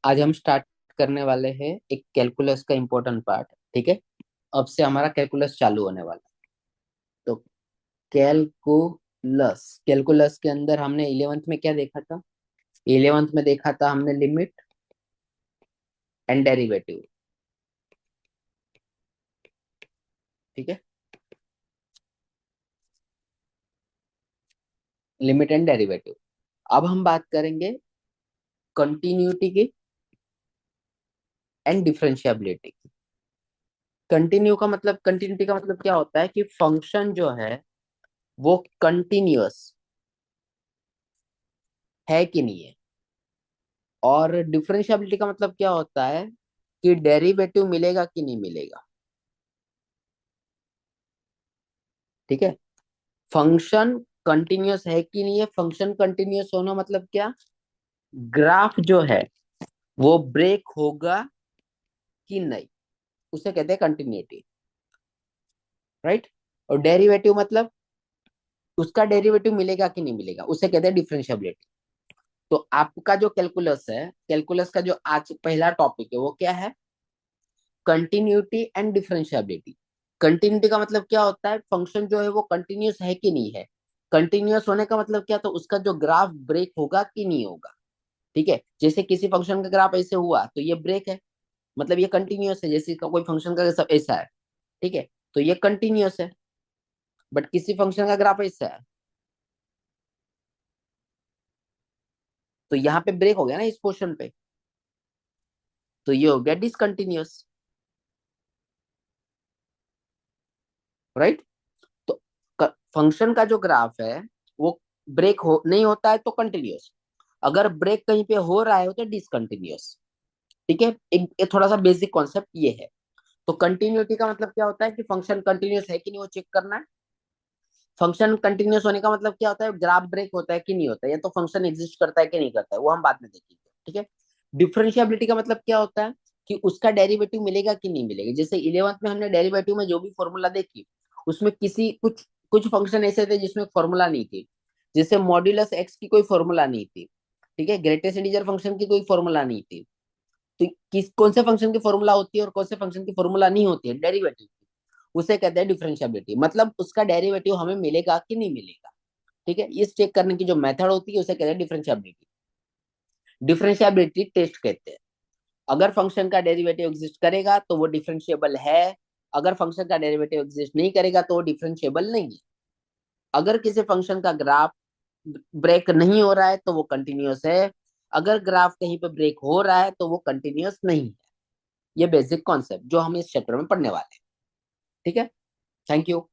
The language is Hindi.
आज हम स्टार्ट करने वाले हैं एक कैलकुलस का इम्पोर्टेंट पार्ट। ठीक है, अब से हमारा कैलकुलस चालू होने वाला है। तो कैलकुलस कैलकुलस के अंदर हमने 11th में क्या देखा था? 11th में देखा था हमने लिमिट एंड डेरिवेटिव। ठीक है, लिमिट एंड डेरिवेटिव। अब हम बात करेंगे कंटिन्यूटी की एंड डिफरेंशिएबिलिटी की। कंटिन्यूटी का मतलब क्या होता है कि फंक्शन जो है वो कंटिन्यूअस है कि नहीं है। और डिफरेंशिएबिलिटी का मतलब क्या होता है कि डेरिवेटिव मिलेगा कि नहीं मिलेगा। ठीक है, फंक्शन कंटिन्यूअस है कि नहीं है। फंक्शन कंटिन्यूअस होना मतलब क्या? ग्राफ जो है वो ब्रेक होगा कि नहीं, उसे कहते हैं कंटिन्यूटी। राइट। और डेरिवेटिव मतलब उसका डेरिवेटिव मिलेगा कि नहीं मिलेगा, उसे कहते हैं डिफरेंशिएबिलिटी। तो आपका जो कैलकुलस है, कैलकुलस का जो आज पहला टॉपिक है वो क्या है? Continuity and differentiability. कंटिन्यूटी का मतलब क्या होता है? फंक्शन जो है वो कंटिन्यूअस है कि नहीं है। कंटिन्यूअस होने का मतलब क्या? तो उसका जो ग्राफ ब्रेक होगा कि नहीं होगा। ठीक है, जैसे किसी फंक्शन का ग्राफ ऐसे हुआ तो ये ब्रेक है, मतलब ये कंटिन्यूअस है। जैसे कोई फंक्शन का सब ऐसा है, ठीक है, तो ये कंटिन्यूअस है। बट किसी फंक्शन का ग्राफ ऐसा है तो यहाँ पे ब्रेक हो गया ना इस पोर्शन पे, तो ये हो गया डिसकंटिन्यूअस। राइट। तो फंक्शन का जो ग्राफ है वो ब्रेक हो नहीं होता है तो कंटिन्यूअस, अगर ब्रेक कहीं पे हो रहा है तो डिसकंटिन्यूअस। ठीक है, एक थोड़ा सा बेसिक कॉन्सेप्ट ये है। तो कंटिन्यूटी का मतलब क्या होता है कि फंक्शन कंटिन्यूअस है कि नहीं वो चेक करना है। फंक्शन कंटिन्यूअस होने का मतलब क्या होता है? ग्राफ ब्रेक होता है कि नहीं होता है, या तो फंक्शन एग्जिस्ट करता है कि नहीं करता है, वो हम बाद में देखेंगे। ठीक है। डिफरेंशिएबिलिटी का मतलब क्या होता है कि उसका डेरिवेटिव मिलेगा कि नहीं मिलेगा। जैसे 11th में हमने डेरिवेटिव में जो भी फॉर्मूला देखी उसमें किसी कुछ कुछ फंक्शन ऐसे थे जिसमें फॉर्मूला नहीं थी। जैसे मॉड्यूलस एक्स की कोई फॉर्मूला नहीं थी। ठीक है, ग्रेटेस्ट इंटीजर फंक्शन की कोई फॉर्मूला नहीं थी। तो किस कौन से फंक्शन की फॉर्मूला होती है और कौन से फंक्शन की फॉर्मूला नहीं होती है? डेरिवेटिव। उसे कहते हैं डिफरेंशिएबिलिटी, मतलब उसका डेरिवेटिव हमें मिलेगा कि नहीं मिलेगा। ठीक है, इस चेक करने की जो मेथड होती है उसे कहते हैं डिफरेंशिएबिलिटी। डिफरेंशिएबिलिटी टेस्ट कहते हैं। अगर फंक्शन का डेरिवेटिव एग्जिस्ट करेगा तो वो डिफरेंशिएबल है, अगर फंक्शन का डेरिवेटिव एग्जिस्ट नहीं करेगा तो वो डिफरेंशिएबल नहीं है। अगर किसी फंक्शन का ग्राफ ब्रेक नहीं हो रहा है तो वो कंटिन्यूअस है, अगर ग्राफ कहीं पे ब्रेक हो रहा है तो वो कंटिन्यूअस नहीं है। ये बेसिक कॉन्सेप्ट जो हम इस चैप्टर में पढ़ने वाले हैं। ठीक है, थैंक यू।